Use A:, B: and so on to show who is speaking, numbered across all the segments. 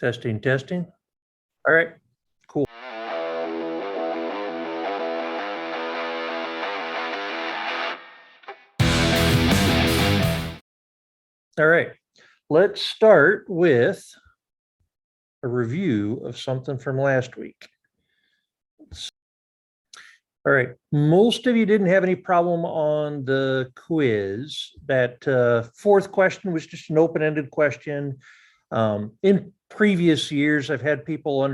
A: Testing, testing. All right, cool. All right, let's start with a review of something from last week. All right, most of you didn't have any problem on the quiz. That fourth question was just an open-ended question. In previous years, I've had people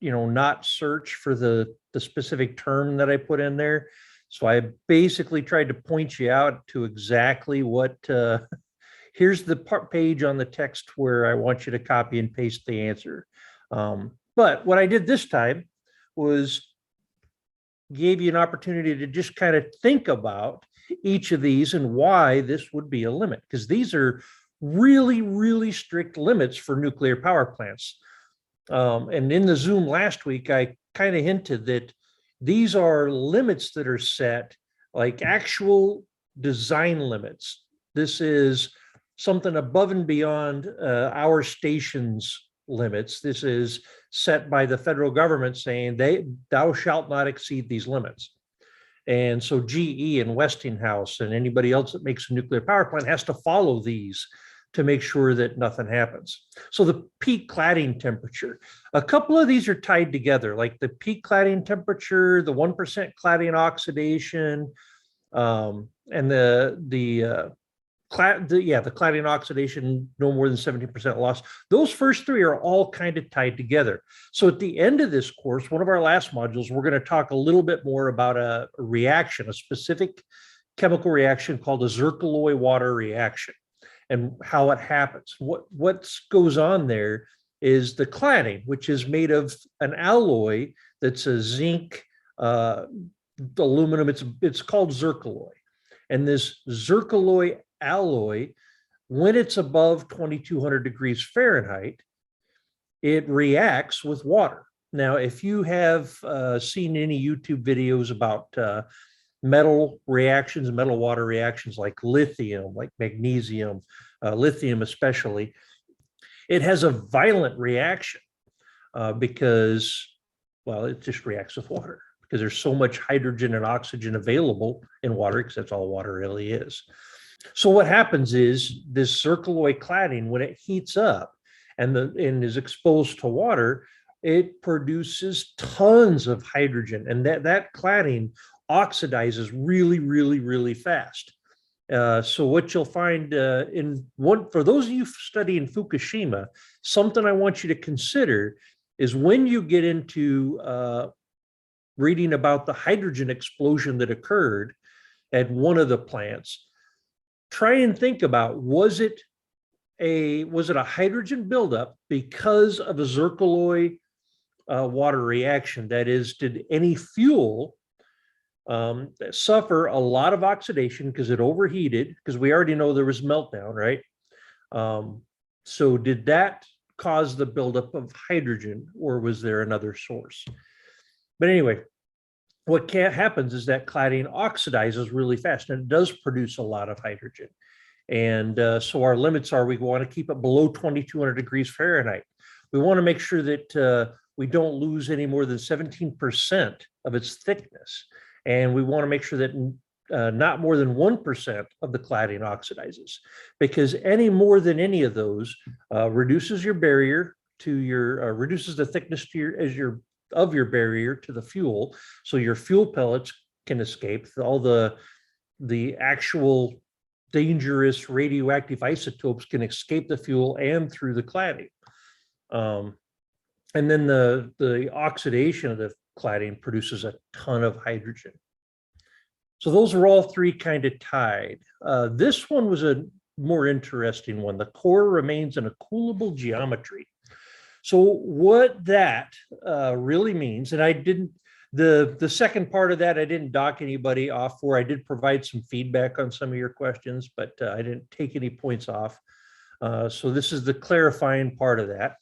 A: not search for the specific term that I put in there. So I basically tried to point you out to exactly what, here's the page on the text where I want you to copy and paste the answer. But what I did this time was gave you an opportunity to just kind of think about each of these and why this would be a limit, because these are really, really strict limits for nuclear power plants. And in the Zoom last week, I kind of hinted that these are limits that are set, like actual design limits. This is something above and beyond our station's limits. This is set by the federal government saying thou shalt not exceed these limits. And so GE and Westinghouse and anybody else that makes a nuclear power plant has to follow these to make sure that nothing happens. So the peak cladding temperature, a couple of these are tied together, like the peak cladding temperature, the 1% cladding oxidation, and the cladding oxidation, no more than 17% loss. Those first three are all kind of tied together. So at the end of this course, one of our last modules, we're going to talk a little bit more about a reaction, a specific chemical reaction called a Zircaloy water reaction, and how it happens. What goes on there is the cladding, which is made of an alloy that's a zinc, aluminum. It's called Zircaloy. And this Zircaloy alloy, when it's above 2200 degrees Fahrenheit, it reacts with water. Now, if you have seen any YouTube videos about metal reactions, metal water reactions like lithium, like magnesium, lithium especially, it has a violent reaction because, well, it just reacts with water because there's so much hydrogen and oxygen available in water, because that's all water really is. So what happens is this Zircaloy cladding, when it heats up and is exposed to water, it produces tons of hydrogen, and that cladding oxidizes really, really, really fast. So what you'll find for those of you studying Fukushima, something I want you to consider is when you get into reading about the hydrogen explosion that occurred at one of the plants, try and think about, was it a hydrogen buildup because of a Zircaloy water reaction? That is, did any fuel suffer a lot of oxidation because it overheated? Because we already know there was meltdown, right? So did that cause the buildup of hydrogen, or was there another source? But anyway, what happens is that cladding oxidizes really fast, and it does produce a lot of hydrogen. And so our limits are, we want to keep it below 2200 degrees Fahrenheit. We want to make sure that we don't lose any more than 17% of its thickness. And we want to make sure that not more than 1% of the cladding oxidizes, because any more than any of those reduces your barrier to your, reduces the thickness to your barrier to the fuel. So your fuel pellets can escape. All the actual dangerous radioactive isotopes can escape the fuel and through the cladding. And then the oxidation of the cladding produces a ton of hydrogen. So those are all three kind of tied. This one was a more interesting one. The core remains in a coolable geometry. So what that really means, and I didn't, the second part of that, I didn't dock anybody off for. I did provide some feedback on some of your questions, but I didn't take any points off. So this is the clarifying part of that.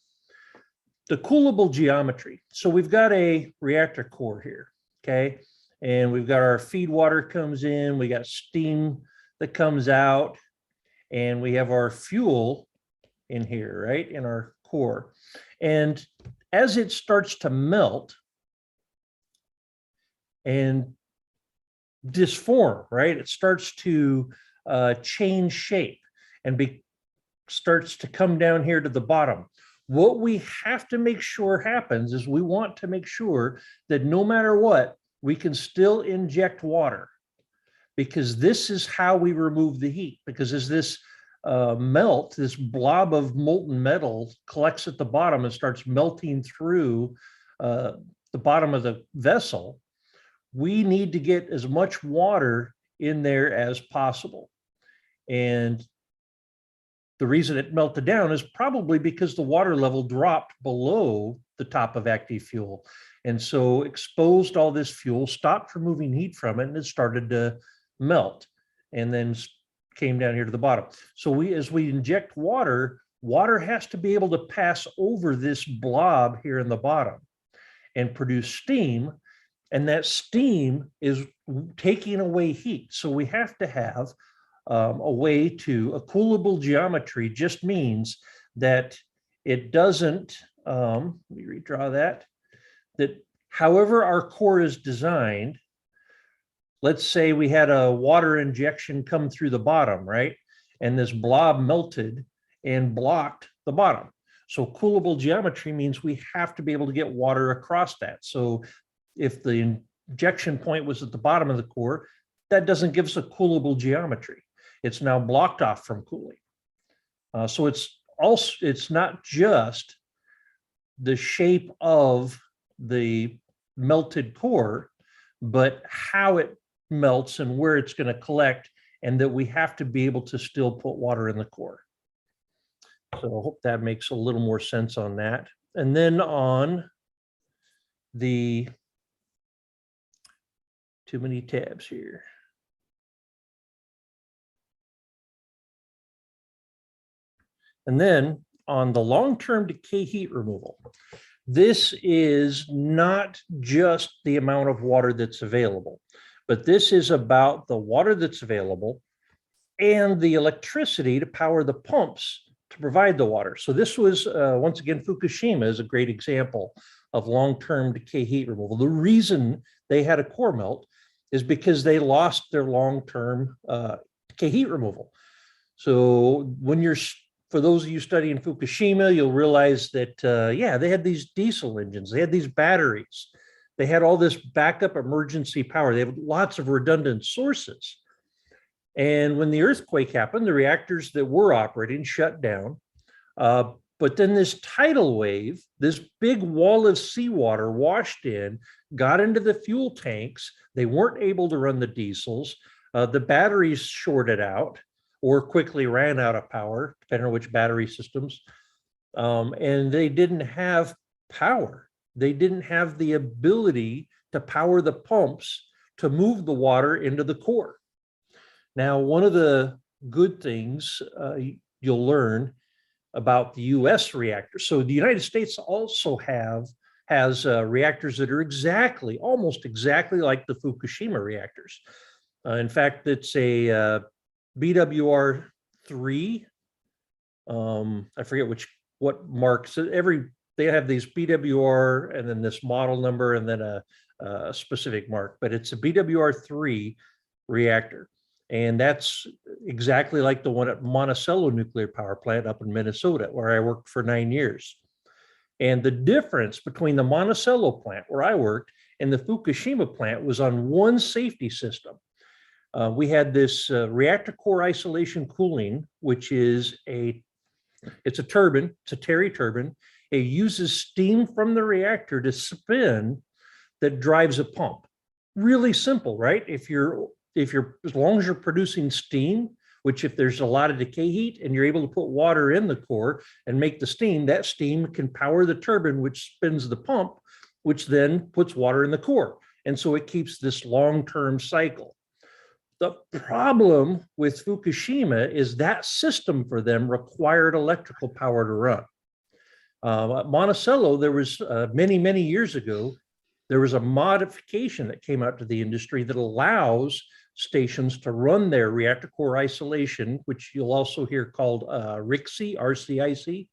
A: The coolable geometry. So we've got a reactor core here, okay? And we've got our feed water comes in, we got steam that comes out, and we have our fuel in here, right, in our core. And as it starts to melt and disform, right, it starts to change shape and starts to come down here to the bottom. What we have to make sure happens is we want to make sure that no matter what, we can still inject water, because this is how we remove the heat. Because as this this blob of molten metal collects at the bottom and starts melting through the bottom of the vessel, we need to get as much water in there as possible. And the reason it melted down is probably because the water level dropped below the top of active fuel. And so exposed all this fuel, stopped removing heat from it, and it started to melt and then came down here to the bottom. So as we inject water, water has to be able to pass over this blob here in the bottom and produce steam. And that steam is taking away heat. So we have to have a coolable geometry just means that it doesn't, let me redraw that however our core is designed, let's say we had a water injection come through the bottom, right? And this blob melted and blocked the bottom. So coolable geometry means we have to be able to get water across that. So if the injection point was at the bottom of the core, that doesn't give us a coolable geometry. It's now blocked off from cooling. So it's not just the shape of the melted core, but how it melts and where it's going to collect, and that we have to be able to still put water in the core. So I hope that makes a little more sense on that. And then on the, too many tabs here. And then on the long-term decay heat removal, this is not just the amount of water that's available, but this is about the water that's available and the electricity to power the pumps to provide the water. So this was, once again, Fukushima is a great example of long-term decay heat removal. The reason they had a core melt is because they lost their long-term decay heat removal. So when for those of you studying Fukushima, you'll realize that, yeah, they had these diesel engines, they had these batteries, they had all this backup emergency power, they have lots of redundant sources. And when the earthquake happened, the reactors that were operating shut down. But then this tidal wave, this big wall of seawater washed in, got into the fuel tanks. They weren't able to run the diesels. The batteries shorted out or quickly ran out of power, depending on which battery systems. And they didn't have power. They didn't have the ability to power the pumps to move the water into the core. Now, one of the good things you'll learn about the US reactor. So the United States also has reactors that are almost exactly like the Fukushima reactors. In fact, it's a BWR3. I forget what mark. So they have these BWR and then this model number and then a specific mark, but it's a BWR3 reactor. And that's exactly like the one at Monticello Nuclear Power Plant up in Minnesota, where I worked for 9 years. And the difference between the Monticello plant, where I worked, and the Fukushima plant was on one safety system. We had this reactor core isolation cooling, which is it's a turbine, it's a Terry turbine. It uses steam from the reactor to spin that drives a pump. Really simple, right? As long as you're producing steam, which if there's a lot of decay heat and you're able to put water in the core and make the steam, that steam can power the turbine, which spins the pump, which then puts water in the core. And so it keeps this long-term cycle. The problem with Fukushima is that system for them required electrical power to run. At Monticello, there was many, many years ago, there was a modification that came out to the industry that allows stations to run their reactor core isolation, which you'll also hear called RICC, RCIC,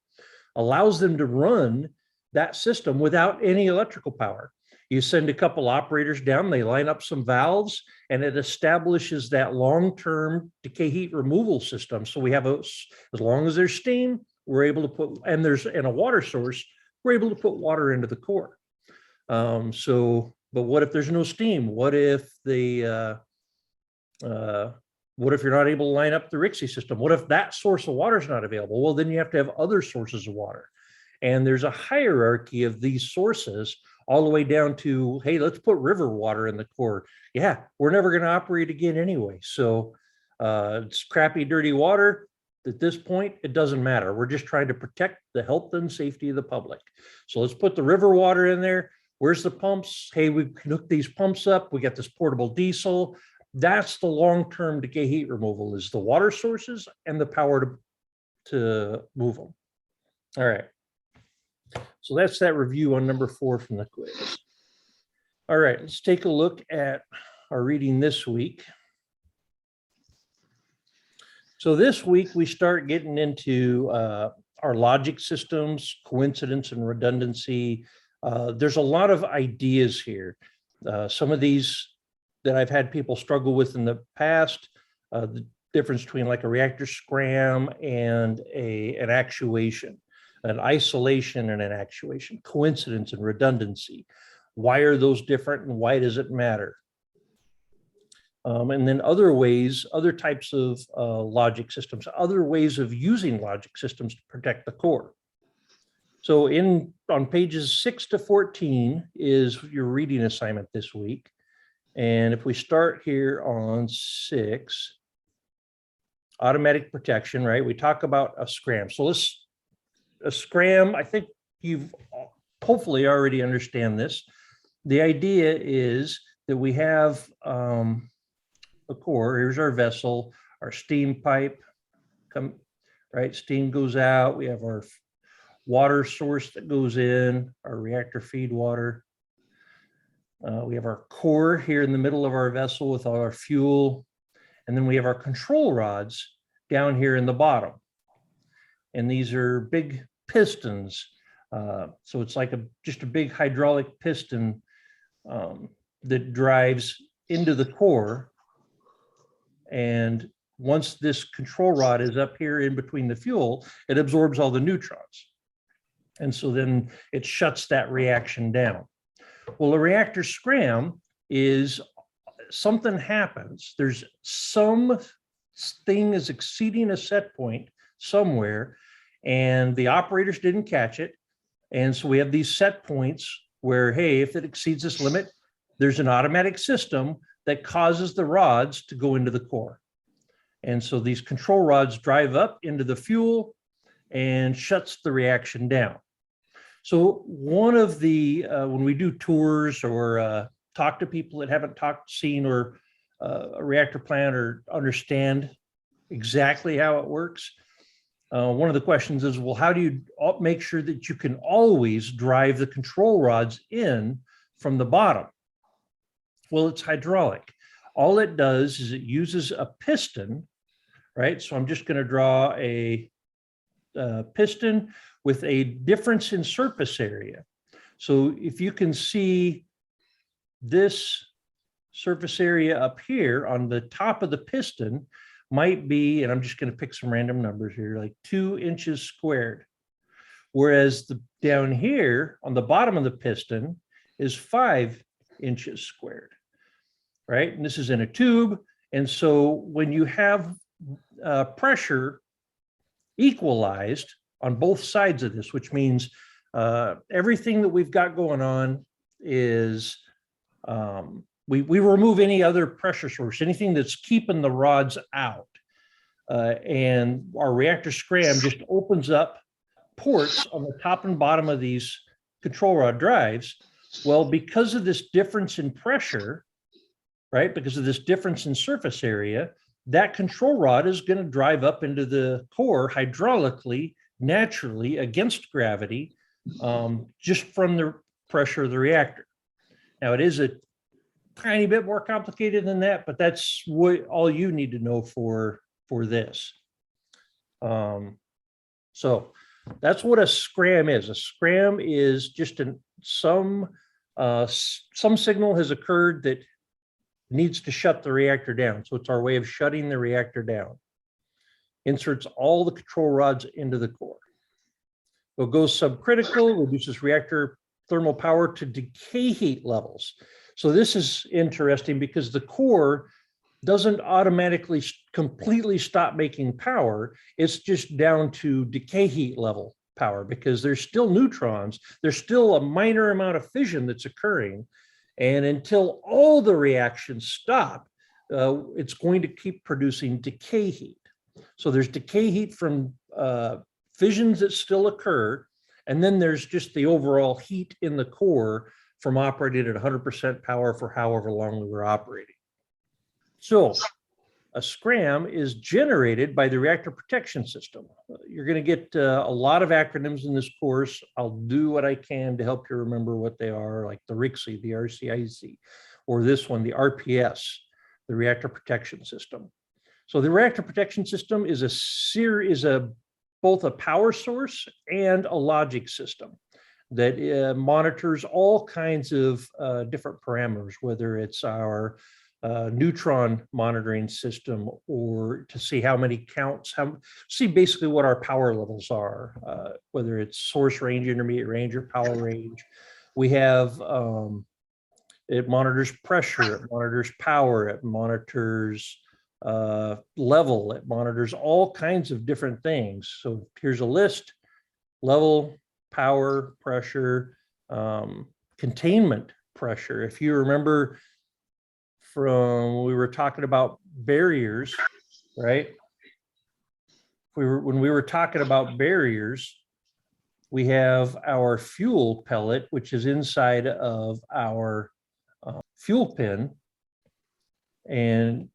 A: allows them to run that system without any electrical power. You send a couple operators down, they line up some valves, and it establishes that long-term decay heat removal system. So we have as long as there's steam, we're able to put, and a water source, we're able to put water into the core. But what if there's no steam? What if what if you're not able to line up the RIXI system? What if that source of water is not available? Well, then you have to have other sources of water. And there's a hierarchy of these sources all the way down to, hey, let's put river water in the core. Yeah, we're never going to operate again anyway. So it's crappy, dirty water. At this point, it doesn't matter. We're just trying to protect the health and safety of the public. So let's put the river water in there. Where's the pumps? Hey, we can hook these pumps up. We got this portable diesel. That's the long-term decay heat removal, is the water sources and the power to move them. All right. So that's that review on number 4 from the quiz. All right, let's take a look at our reading this week. So this week we start getting into our logic systems, coincidence and redundancy. There's a lot of ideas here. Some of these that I've had people struggle with in the past, the difference between like a reactor scram and an actuation, an isolation and an actuation, coincidence and redundancy. Why are those different and why does it matter? And then other ways, other types of logic systems, other ways of using logic systems to protect the core. So on pages 6 to 14 is your reading assignment this week. And if we start here on 6, automatic protection, right? We talk about a scram. So a scram, I think you've hopefully already understand this. The idea is that we have a core. Here's our vessel, our steam pipe, right? Steam goes out. We have our water source that goes in, our reactor feed water. We have our core here in the middle of our vessel with all our fuel. And then we have our control rods down here in the bottom. And these are big pistons. So it's like just a big hydraulic piston that drives into the core. And once this control rod is up here in between the fuel, it absorbs all the neutrons. And so then it shuts that reaction down. Well, a reactor scram is something happens. There's some thing is exceeding a set point somewhere, and the operators didn't catch it. And so we have these set points where, hey, if it exceeds this limit, there's an automatic system that causes the rods to go into the core. And so these control rods drive up into the fuel and shuts the reaction down. So one of the, when we do tours or talk to people that haven't seen or a reactor plant or understand exactly how it works, one of the questions is, well, how do you make sure that you can always drive the control rods in from the bottom? Well, it's hydraulic. All it does is it uses a piston, right? So I'm just going to draw a piston with a difference in surface area. So if you can see this surface area up here on the top of the piston might be, and I'm just going to pick some random numbers here, like 2 inches squared. Whereas down here on the bottom of the piston is 5 inches squared, right? And this is in a tube. And so when you have pressure equalized on both sides of this, which means everything that we've got going on is we remove any other pressure source, anything that's keeping the rods out. And our reactor scram just opens up ports on the top and bottom of these control rod drives. Well, because of this difference in pressure, right, because of this difference in surface area, that control rod is going to drive up into the core hydraulically, naturally, against gravity, just from the pressure of the reactor. Now, it is a tiny bit more complicated than that, but that's what all you need to know for this. So That's what a scram is. A scram is just some signal has occurred that needs to shut the reactor down. So it's our way of shutting the reactor down. Inserts all the control rods into the core. It goes subcritical, reduces reactor thermal power to decay heat levels. So this is interesting because the core doesn't automatically completely stop making power. It's just down to decay heat level power because there's still neutrons. There's still a minor amount of fission that's occurring. And until all the reactions stop, it's going to keep producing decay heat. So there's decay heat from fissions that still occur. And then there's just the overall heat in the core from operating at 100% power for however long we were operating. So a scram is generated by the reactor protection system. You're going to get a lot of acronyms in this course. I'll do what I can to help you remember what they are, like the RICSI, the RCIC, or this one, the RPS, the reactor protection system. So the reactor protection system is both a power source and a logic system that monitors all kinds of different parameters, whether it's our neutron monitoring system or to see how many counts, see basically what our power levels are, whether it's source range, intermediate range, or power range. We have, it monitors pressure, it monitors power, it monitors level, it monitors all kinds of different things. So here's a list: level, power, pressure, containment pressure. If you remember from when we were talking about barriers, right? When we were talking about barriers, we have our fuel pellet, which is inside of our fuel pin, and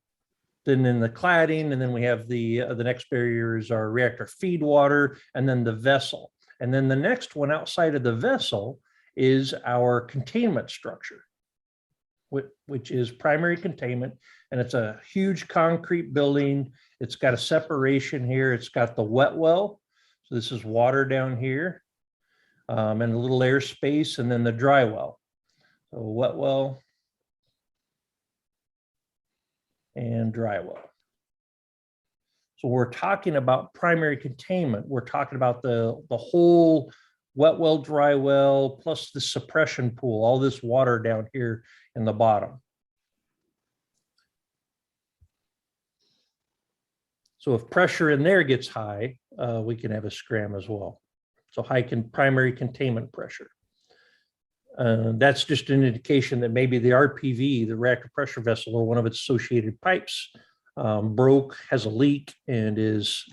A: then in the cladding, and then we have the next barrier is our reactor feed water, and then the vessel. And then the next one outside of the vessel is our containment structure, which is primary containment. And it's a huge concrete building. It's got a separation here. It's got the wet well. So this is water down here, and a little air space, and then the dry well. So wet well and dry well. So we're talking about primary containment. We're talking about the whole wet well, dry well, plus the suppression pool, all this water down here in the bottom. So if pressure in there gets high, we can have a scram as well. So high primary containment pressure. That's just an indication that maybe the RPV, the reactor pressure vessel, or one of its associated pipes broke, has a leak, and is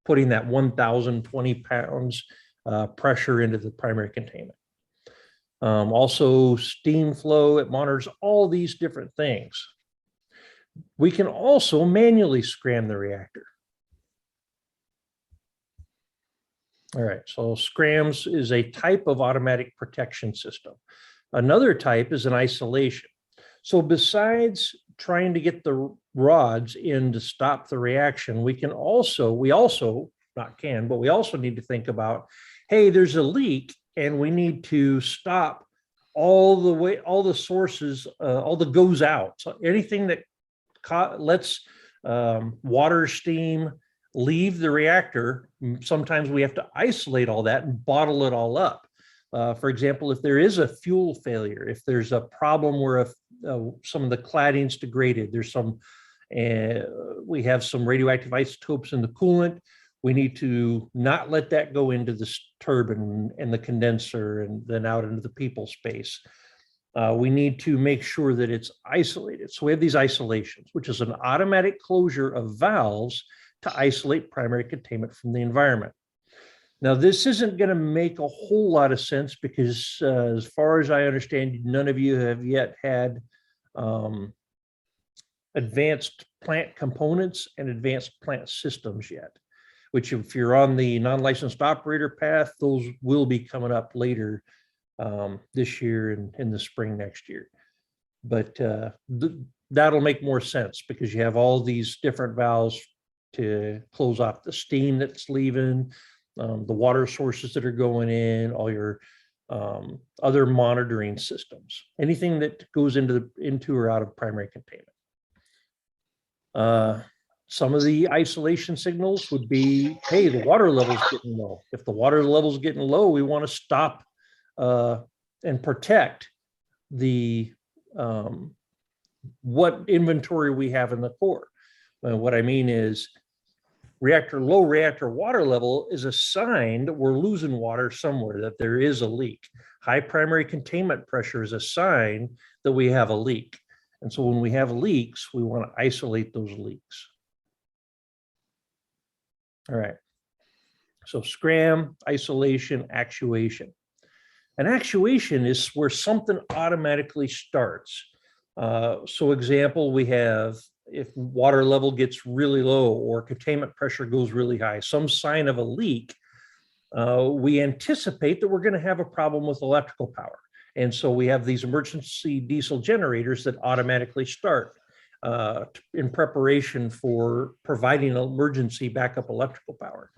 A: putting that 1,020 pounds pressure into the primary containment. Also steam flow, it monitors all these different things. We can also manually scram the reactor. All right, so scrams is a type of automatic protection system. Another type is an isolation. So besides trying to get the rods in to stop the reaction, we also need to think about, hey, there's a leak and we need to stop all the sources, all the goes out. So anything that lets water, steam leave the reactor, sometimes we have to isolate all that and bottle it all up. For example, if there is a fuel failure, if there's a problem where some of the cladding's degraded, there's we have some radioactive isotopes in the coolant, we need to not let that go into the turbine and the condenser and then out into the people space. We need to make sure that it's isolated. So we have these isolations, which is an automatic closure of valves to isolate primary containment from the environment. Now, this isn't going to make a whole lot of sense because as far as I understand, none of you have yet had advanced plant components and advanced plant systems yet, which if you're on the non-licensed operator path, those will be coming up later this year and in the spring next year. But that'll make more sense because you have all these different valves to close off the steam that's leaving, the water sources that are going in, all your other monitoring systems, anything that goes into or out of primary containment. Some of the isolation signals would be, hey, the water level's getting low. If the water level's getting low, we want to stop and protect the what inventory we have in the core. And what I mean is low reactor water level is a sign that we're losing water somewhere, that there is a leak. High primary containment pressure is a sign that we have a leak. And so when we have leaks, we want to isolate those leaks. All right. So scram, isolation, actuation. An actuation is where something automatically starts. So example, we have if water level gets really low or containment pressure goes really high, some sign of a leak, we anticipate that we're going to have a problem with electrical power. And so we have these emergency diesel generators that automatically start in preparation for providing emergency backup electrical power.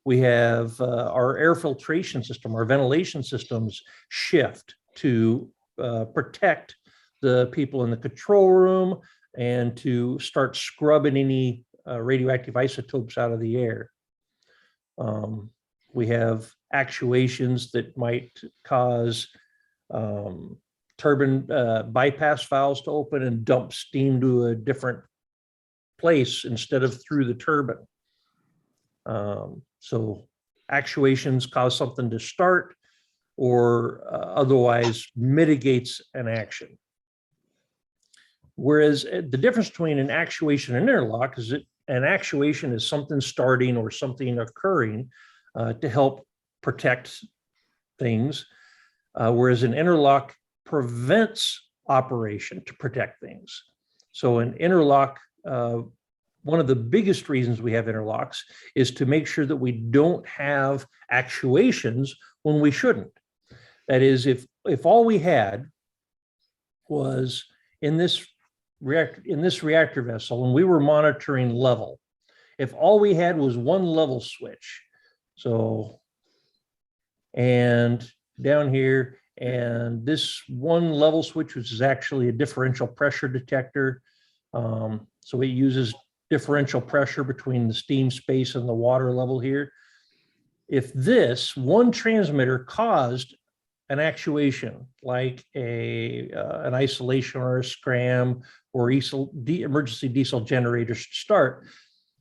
A: We have our air filtration system, our ventilation systems shift to protect the people in the control room and to start scrubbing any radioactive isotopes out of the air. We have actuations that might cause turbine bypass valves to open and dump steam to a different place instead of through the turbine. So actuations cause something to start or otherwise mitigates an action. Whereas the difference between an actuation and interlock is that an actuation is something starting or something occurring to help protect things, whereas an interlock prevents operation to protect things. So an interlock, one of the biggest reasons we have interlocks is to make sure that we don't have actuations when we shouldn't. That is, if all we had was in this reactor vessel and we were monitoring level, if all we had was one level switch, so and down here, and this one level switch, which is actually a differential pressure detector, so it uses differential pressure between the steam space and the water level here. If this one transmitter caused an actuation, like an isolation or a scram or emergency diesel generators to start,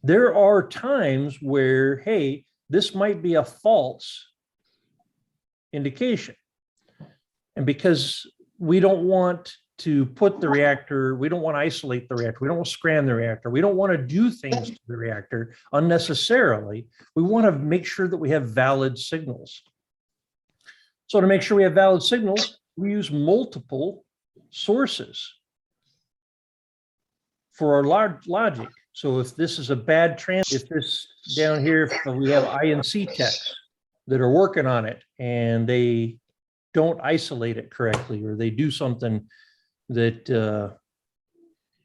A: there are times where, hey, this might be a false indication. And because we don't want to put the reactor, we don't want to isolate the reactor, we don't want to scram the reactor, we don't want to do things to the reactor unnecessarily, we want to make sure that we have valid signals. So to make sure we have valid signals, we use multiple sources for our logic. So if this is a bad if this down here, if we have INC techs that are working on it and they don't isolate it correctly, or they do something that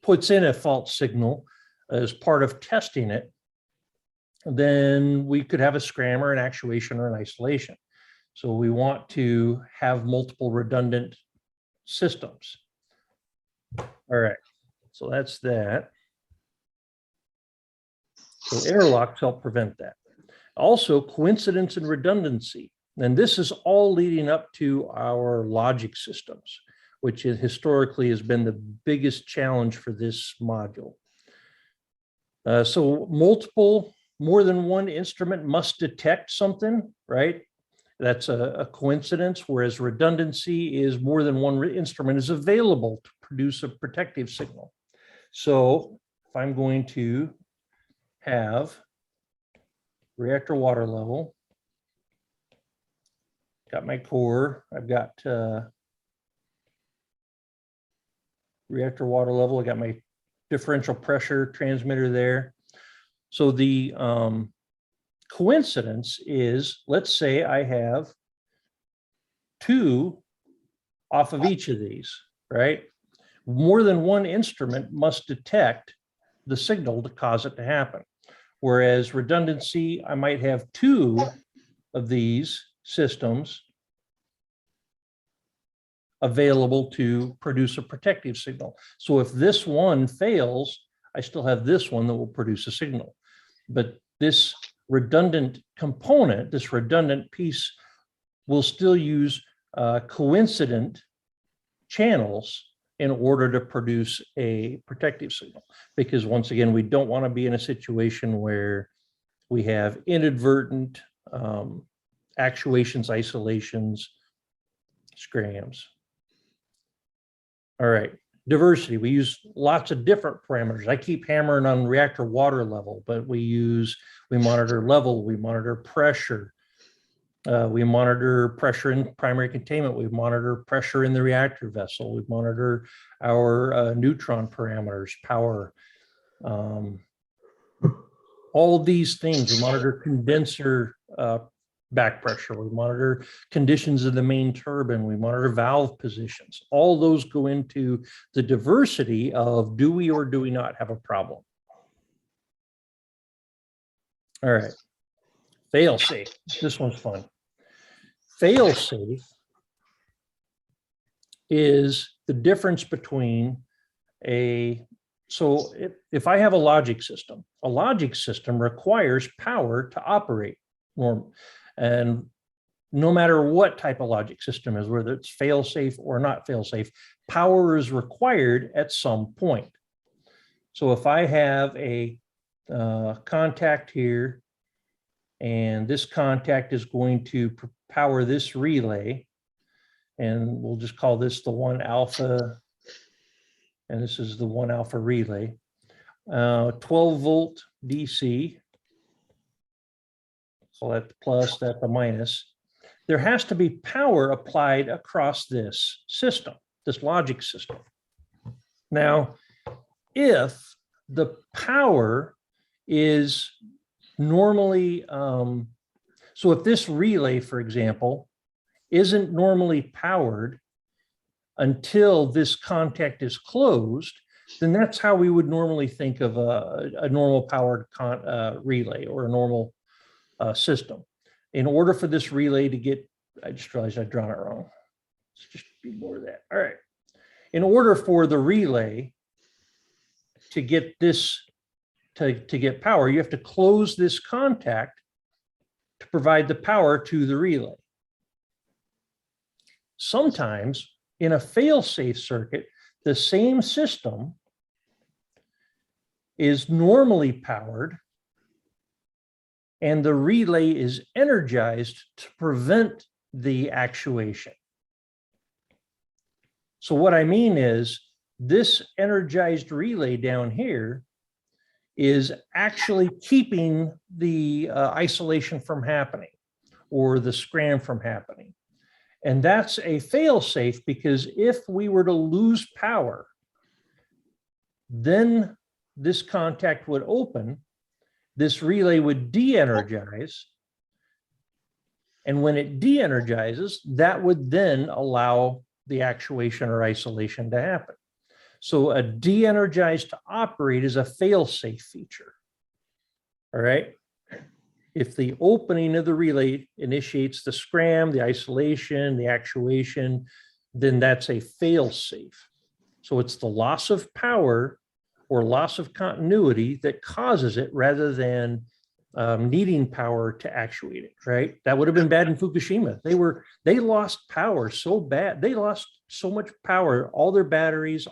A: puts in a false signal as part of testing it, then we could have a scram or an actuation or an isolation. So we want to have multiple redundant systems. All right, so that's that. So interlocks help prevent that. Also, coincidence and redundancy. And this is all leading up to our logic systems, which historically has been the biggest challenge for this module. So more than one instrument must detect something, right? That's a coincidence, whereas redundancy is more than one instrument is available to produce a protective signal. So if I'm going to have reactor water level, got my core, I've got reactor water level, I got my differential pressure transmitter there. So the coincidence is, let's say I have 2 off of each of these, right? More than one instrument must detect the signal to cause it to happen. Whereas redundancy, I might have 2 of these systems available to produce a protective signal. So if this one fails, I still have this one that will produce a signal. But this redundant component, this redundant piece, will still use coincident channels in order to produce a protective signal. Because once again, we don't want to be in a situation where we have inadvertent actuations, isolations, scrams. All right, diversity. We use lots of different parameters. I keep hammering on reactor water level, but we monitor level, we monitor pressure, we monitor pressure in primary containment, we monitor pressure in the reactor vessel, we monitor our neutron parameters, power, all of these things. We monitor condenser back pressure, we monitor conditions of the main turbine, we monitor valve positions. All those go into the diversity of do we or do we not have a problem. All right, failsafe. This one's fun. Failsafe is the difference between so if I have a logic system requires power to operate. And no matter what type of logic system is, whether it's fail-safe or not fail-safe, power is required at some point. So if I have a contact here, and this contact is going to power this relay, and we'll just call this the 1 alpha, and this is the 1 alpha relay, 12 volt DC. So that's the plus, that's the minus. There has to be power applied across this system, this logic system. Now, if the power is normally, so if this relay, for example, isn't normally powered until this contact is closed, then that's how we would normally think of a normal powered relay or a normal system. In order for this relay to get, I just realized I'd drawn it wrong. Let's just ignore that. All right. In order for the relay to get this, to get power, you have to close this contact to provide the power to the relay. Sometimes in a fail-safe circuit, the same system is normally powered and the relay is energized to prevent the actuation. So what I mean is this energized relay down here is actually keeping the isolation from happening or the scram from happening. And that's a fail-safe, because if we were to lose power, then this contact would open, this relay would de-energize, and when it de-energizes, that would then allow the actuation or isolation to happen. So a de-energized to operate is a fail-safe feature. All right. If the opening of the relay initiates the scram, the isolation, the actuation, then that's a fail-safe. So it's the loss of power or loss of continuity that causes it, rather than needing power to actuate it, right? That would have been bad in Fukushima. They lost power so bad. They lost so much power. All their batteries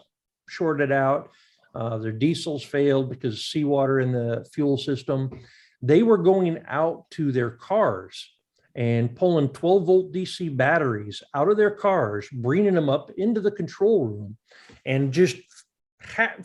A: shorted out. Their diesels failed because seawater in the fuel system. They were going out to their cars and pulling 12 volt DC batteries out of their cars, bringing them up into the control room, and just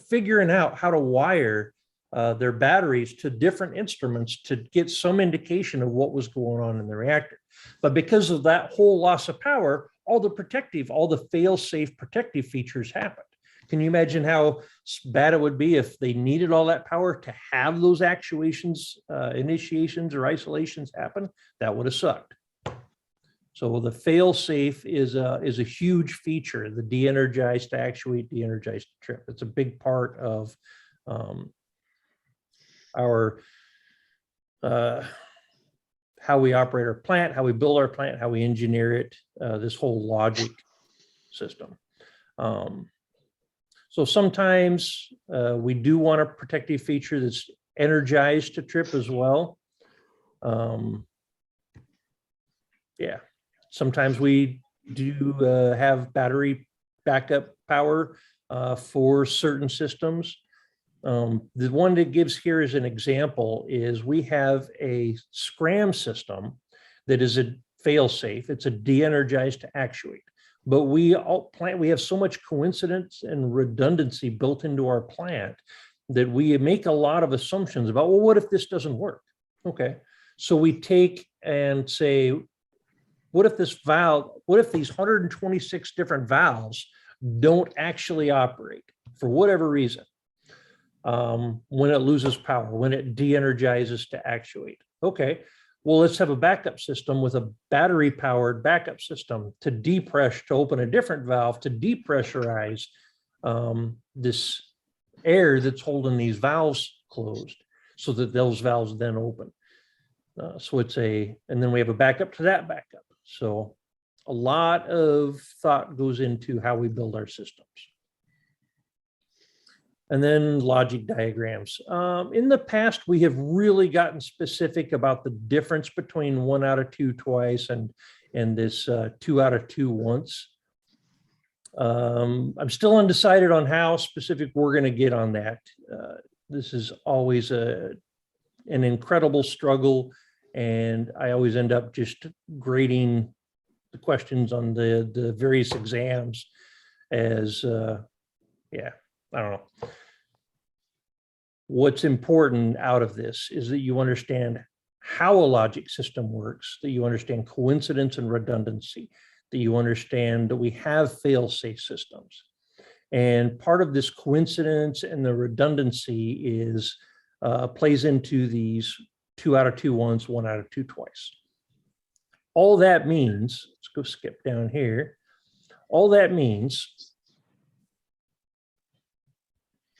A: figuring out how to wire their batteries to different instruments to get some indication of what was going on in the reactor. But because of that whole loss of power, all the fail-safe protective features happened. Can you imagine how bad it would be if they needed all that power to have those actuations, initiations or isolations happen? That would have sucked. So the fail-safe is a huge feature, the de-energized to actuate, de-energized to trip. It's a big part of our how we operate our plant, how we build our plant, how we engineer it, this whole logic system. So sometimes we do want a protective feature that's energized to trip as well. Yeah, sometimes we do have battery backup power for certain systems. The one that gives here as an example is we have a scram system that is a failsafe. It's a de-energized to actuate. But we have so much coincidence and redundancy built into our plant that we make a lot of assumptions about, well, what if this doesn't work? Okay, so we take and say, what if this valve, what if these 126 different valves don't actually operate for whatever reason? When it loses power, when it de-energizes to actuate. Okay, well, let's have a backup system with a battery powered backup system to depress, to open a different valve to depressurize this air that's holding these valves closed so that those valves then open. So it's and then we have a backup to that backup. So a lot of thought goes into how we build our systems. And then logic diagrams. In the past, we have really gotten specific about the difference between 1 out of 2 twice and this 2 out of 2 once. I'm still undecided on how specific we're going to get on that. This is always an incredible struggle, and I always end up just grading the questions on the various exams as, yeah, I don't know. What's important out of this is that you understand how a logic system works, that you understand coincidence and redundancy, that you understand that we have fail-safe systems. And part of this coincidence and the redundancy is plays into these 2 out of 2 once, 1 out of 2 twice. All that means, let's go skip down here. All that means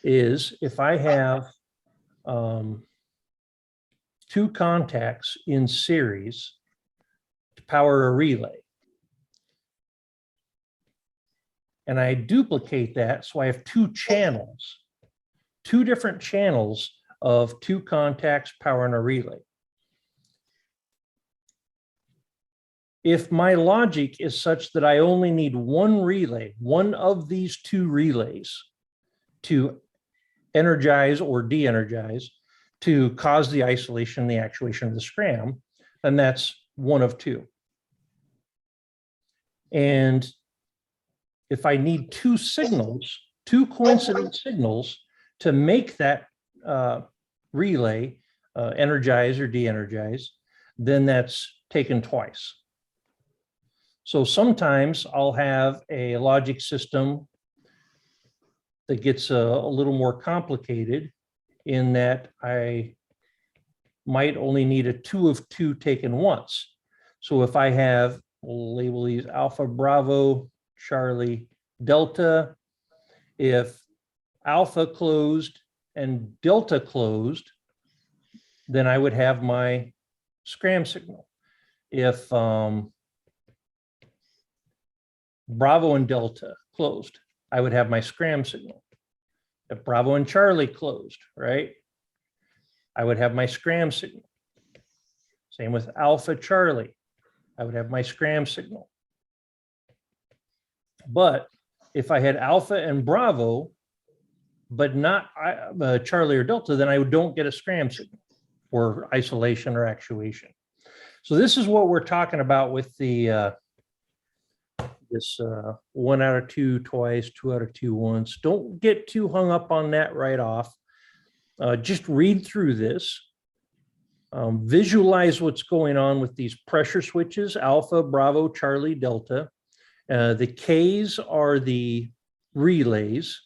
A: is if I have 2 contacts in series to power a relay, and I duplicate that, so I have 2 channels, 2 different channels of 2 contacts powering a relay. If my logic is such that I only need 1 relay, one of these 2 relays to energize or de-energize to cause the isolation, the actuation of the scram, then that's 1 of 2. And if I need 2 signals, 2 coincident signals to make that relay energize or de-energize, then that's taken twice. So sometimes I'll have a logic system that gets a little more complicated in that I might only need a 2 of 2 taken once. So if I have, we'll label these Alpha, Bravo, Charlie, Delta, if Alpha closed and Delta closed, then I would have my scram signal. If Bravo and Delta closed, I would have my scram signal. If Bravo and Charlie closed, right, I would have my scram signal. Same with Alpha Charlie, I would have my scram signal. But if I had Alpha and Bravo, but not Charlie or Delta, then I don't get a scram signal or isolation or actuation. So this is what we're talking about with the this 1 out of 2 twice, 2 out of 2 once. Don't get too hung up on that right off. Just read through this. Visualize what's going on with these pressure switches, Alpha, Bravo, Charlie, Delta. The Ks are the relays.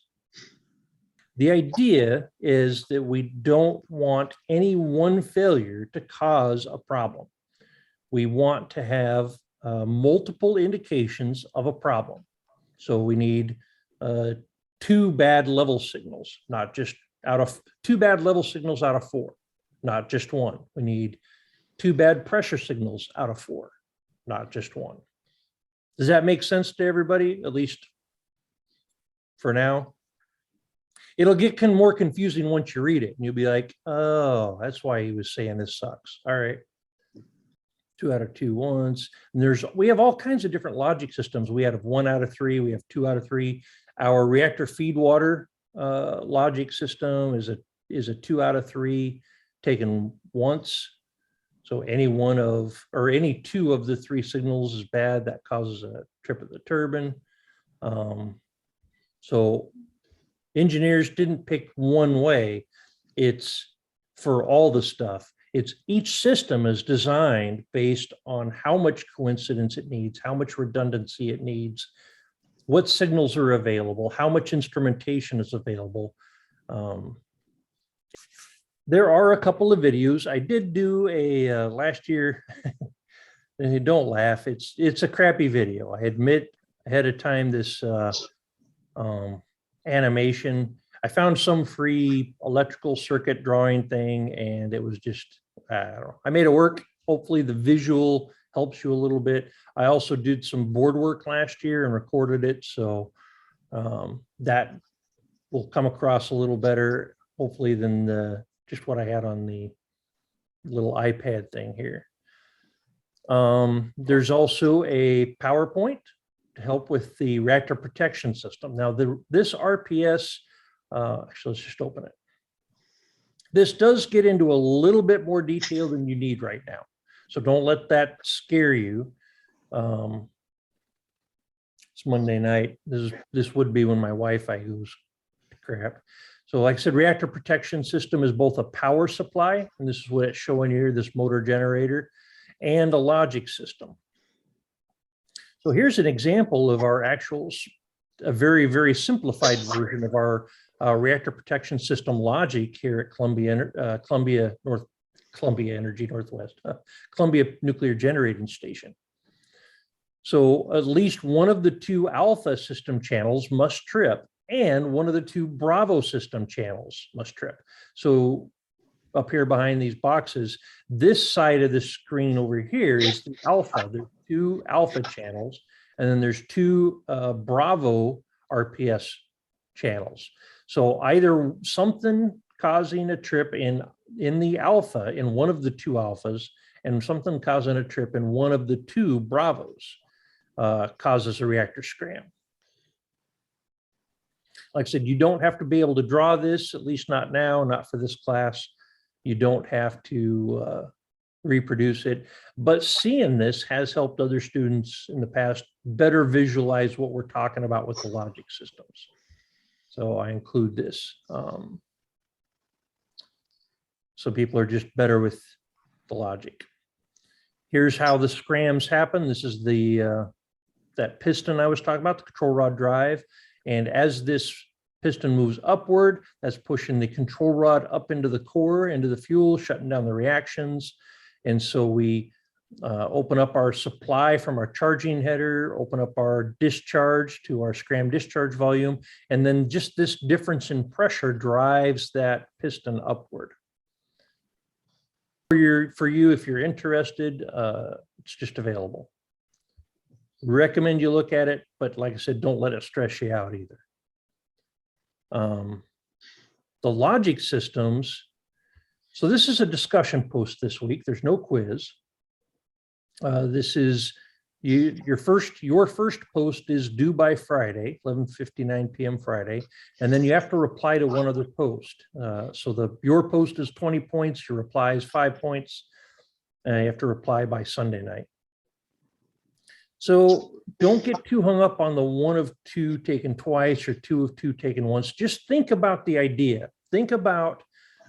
A: The idea is that we don't want any one failure to cause a problem. We want to have multiple indications of a problem. So we need 2 bad level signals, not just 2 bad level signals out of 4, not just 1. We need 2 bad pressure signals out of 4, not just 1. Does that make sense to everybody, at least for now? It'll get more confusing once you read it, and you'll be like, oh, that's why he was saying this sucks. All right. 2 out of 2 once. And we have all kinds of different logic systems. We have 1 out of 3. We have 2 out of 3. Our reactor feed water logic system is a 2 out of 3 taken once. So any 2 of the 3 signals is bad. That causes a trip of the turbine. So engineers didn't pick one way. It's for all the stuff. It's each system is designed based on how much coincidence it needs, how much redundancy it needs, what signals are available, how much instrumentation is available. There are a couple of videos. I did do a last year. Don't laugh. It's a crappy video. I admit ahead of time this animation. I found some free electrical circuit drawing thing, and it was just, I don't know. I made it work. Hopefully the visual helps you a little bit. I also did some board work last year and recorded it. So that will come across a little better, hopefully, than just what I had on the little iPad thing here. There's also a PowerPoint to help with the reactor protection system. Now, this RPS, actually, let's just open it. This does get into a little bit more detail than you need right now. So don't let that scare you. It's Monday night. This would be when my Wi-Fi goes crap. So like I said, reactor protection system is both a power supply, and this is what it's showing here, this motor generator, and a logic system. So here's an example of our actual, a very, very simplified version of our reactor protection system logic here at Columbia Nuclear Generating Station. So at least one of the 2 alpha system channels must trip, and one of the 2 Bravo system channels must trip. So up here behind these boxes, this side of the screen over here is the alpha. There's 2 alpha channels, and then there's 2 Bravo RPS channels. So either something causing a trip in the alpha, in one of the 2 alphas, and something causing a trip in one of the 2 Bravos causes a reactor scram. Like I said, you don't have to be able to draw this, at least not now, not for this class. You don't have to reproduce it, but seeing this has helped other students in the past better visualize what we're talking about with the logic systems. So I include this. So people are just better with the logic. Here's how the scrams happen. This is the that piston I was talking about, the control rod drive. And as this piston moves upward, that's pushing the control rod up into the core, into the fuel, shutting down the reactions. And so we open up our supply from our charging header, open up our discharge to our scram discharge volume, and then just this difference in pressure drives that piston upward. For you, if you're interested, it's just available. Recommend you look at it, but like I said, don't let it stress you out either. The logic systems. So this is a discussion post this week. There's no quiz. This is your first post is due by Friday, 11:59 p.m. Friday, and then you have to reply to one other post. So your post is 20 points, your reply is 5 points, and you have to reply by Sunday night. So don't get too hung up on the 1 of 2 taken twice or 2 of 2 taken once. Just think about the idea. Think about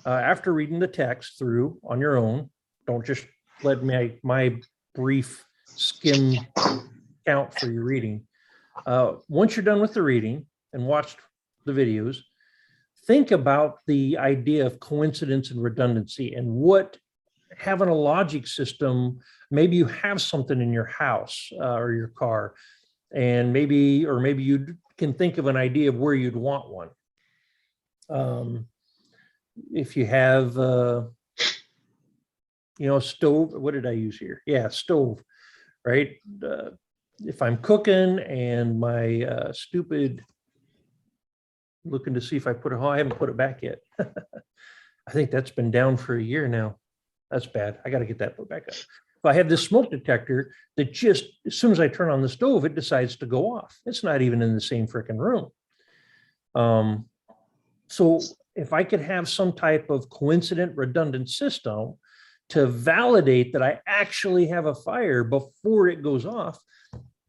A: after reading the text through on your own. Don't just let my brief skim count for your reading. Once you're done with the reading and watched the videos, think about the idea of coincidence and redundancy and what having a logic system. Maybe you have something in your house or your car, and maybe you can think of an idea of where you'd want one. If you have stove. What did I use here? Yeah, stove, right? If I'm cooking and my stupid, looking to see if I put it, I haven't put it back yet. I think that's been down for a year now. That's bad. I got to get that put back up. If I have this smoke detector that just, as soon as I turn on the stove, it decides to go off. It's not even in the same freaking room. So if I could have some type of coincident redundant system to validate that I actually have a fire before it goes off,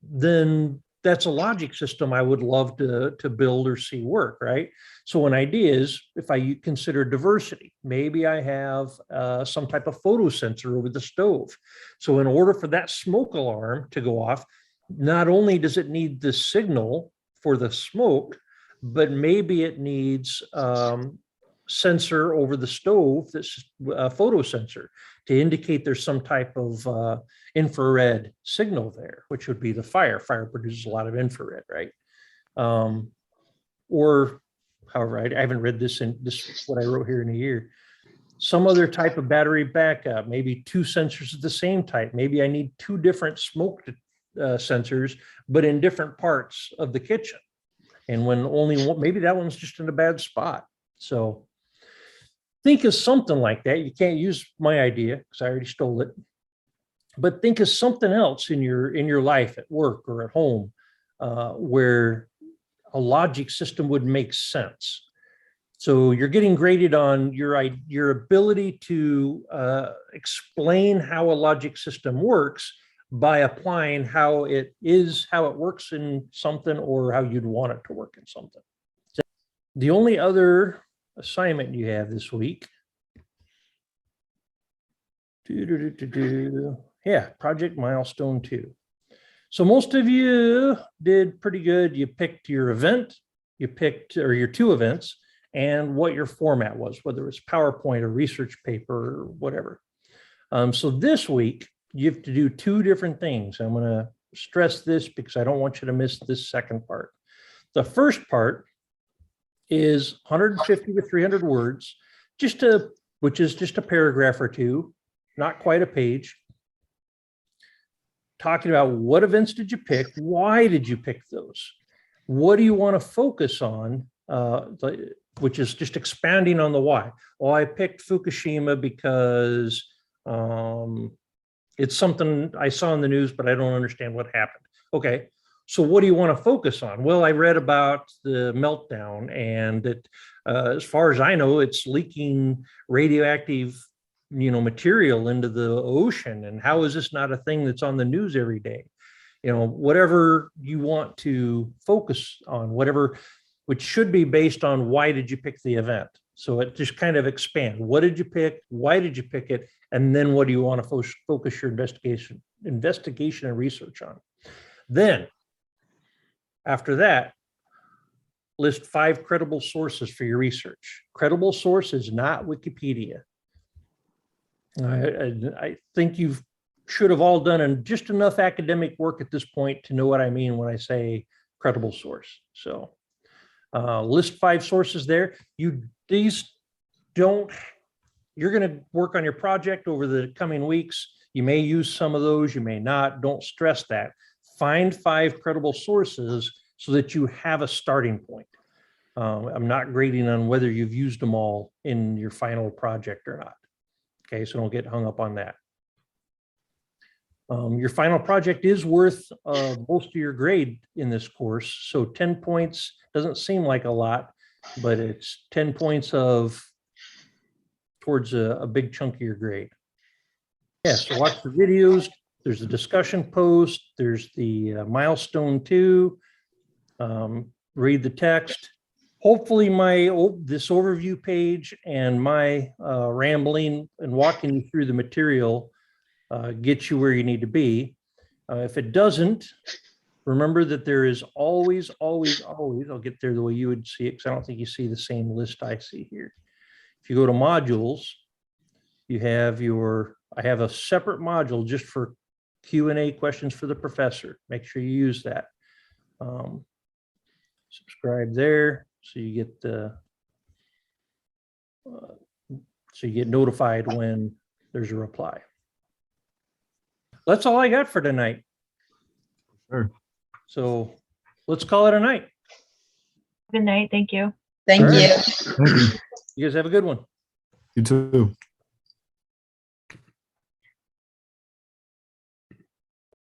A: then that's a logic system I would love to build or see work, right? So an idea is, if I consider diversity, maybe I have some type of photo sensor over the stove. So in order for that smoke alarm to go off, not only does it need the signal for the smoke, but maybe it needs sensor over the stove, that's a photo sensor, to indicate there's some type of infrared signal there, which would be the fire. Fire produces a lot of infrared, right? Or however, I haven't read this in this, what I wrote here in a year. Some other type of battery backup, maybe two sensors of the same type. Maybe I need two different smoke sensors, but in different parts of the kitchen. And when only one, maybe that one's just in a bad spot. So think of something like that. You can't use my idea because I already stole it. But think of something else in your life at work or at home where a logic system would make sense. So you're getting graded on your ability to explain how a logic system works by applying how it works in something, or how you'd want it to work in something. The only other assignment you have this week, yeah, project milestone 2. So most of you did pretty good. You picked your event, or your 2 events, and what your format was, whether it's PowerPoint or research paper or whatever. So this week you have to do 2 different things. I'm going to stress this because I don't want you to miss this second part. The first part is 150 to 300 words, which is just a paragraph or 2, not quite a page, talking about what events did you pick, why did you pick those, what do you want to focus on, which is just expanding on the why. Well, I picked Fukushima because it's something I saw in the news, but I don't understand what happened. Okay, so what do you want to focus on? Well, I read about the meltdown, and that as far as I know, it's leaking radioactive material into the ocean. And how is this not a thing that's on the news every day? Whatever you want to focus on, whatever, which should be based on why did you pick the event. So it just kind of expands. What did you pick? Why did you pick it? And then what do you want to focus your investigation and research on? Then after that, list 5 credible sources for your research. Credible source is not Wikipedia. I think you should have all done just enough academic work at this point to know what I mean when I say credible source. So list 5 sources there. You're going to work on your project over the coming weeks. You may use some of those, you may not. Don't stress that. Find 5 credible sources so that you have a starting point. I'm not grading on whether you've used them all in your final project or not. Okay, so don't get hung up on that. Your final project is worth most of your grade in this course. So 10 points doesn't seem like a lot, but it's 10 points towards a big chunk of your grade. Yeah, so watch the videos. There's a discussion post. There's the milestone 2. Read the text. Hopefully this overview page and my rambling and walking you through the material gets you where you need to be. If it doesn't, remember that there is always, I'll get there the way you would see it, because I don't think you see the same list I see here. If you go to modules, you have I have a separate module just for Q&A questions for the professor. Make sure you use that. Subscribe there so you get notified when there's a reply. That's all I got for tonight.
B: Sure.
A: So let's call it a night.
C: Good night. Thank you.
D: Thank
A: All
D: you.
A: right.
B: Thank you.
A: You guys have a good one.
B: You too.